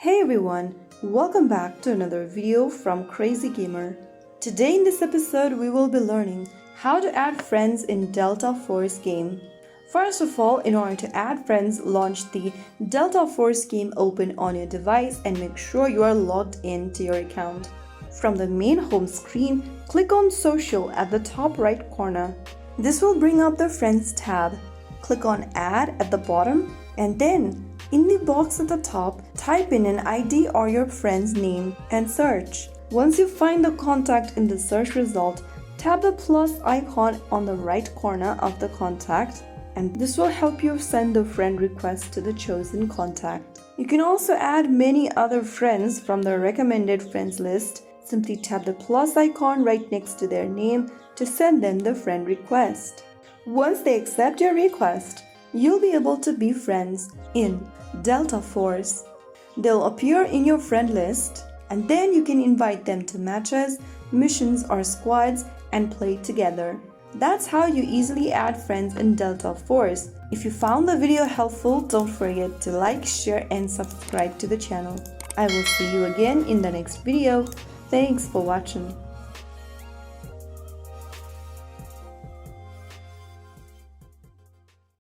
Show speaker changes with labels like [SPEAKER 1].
[SPEAKER 1] Hey everyone, welcome back to another video from Crazy Gamer. Today in this episode we will be learning how to add friends in Delta Force game. First of all, in order to add friends, launch the Delta Force game open on your device and make sure you are logged in to your account. From the main home screen, click on Social at the top right corner. This will bring up the Friends tab. Click on Add at the bottom and then in the box at the top, type in an ID or your friend's name and search. Once you find the contact in the search result, tap the plus icon on the right corner of the contact and this will help you send the friend request to the chosen contact. You can also add many other friends from the recommended friends list. Simply tap the plus icon right next to their name to send them the friend request. Once they accept your request, you'll be able to be friends in Delta Force. They'll appear in your friend list and then you can invite them to matches, missions or squads and play together. That's how you easily add friends in Delta Force. If you found the video helpful, don't forget to like, share and subscribe to the channel. I will see you again in the next video. Thanks for watching.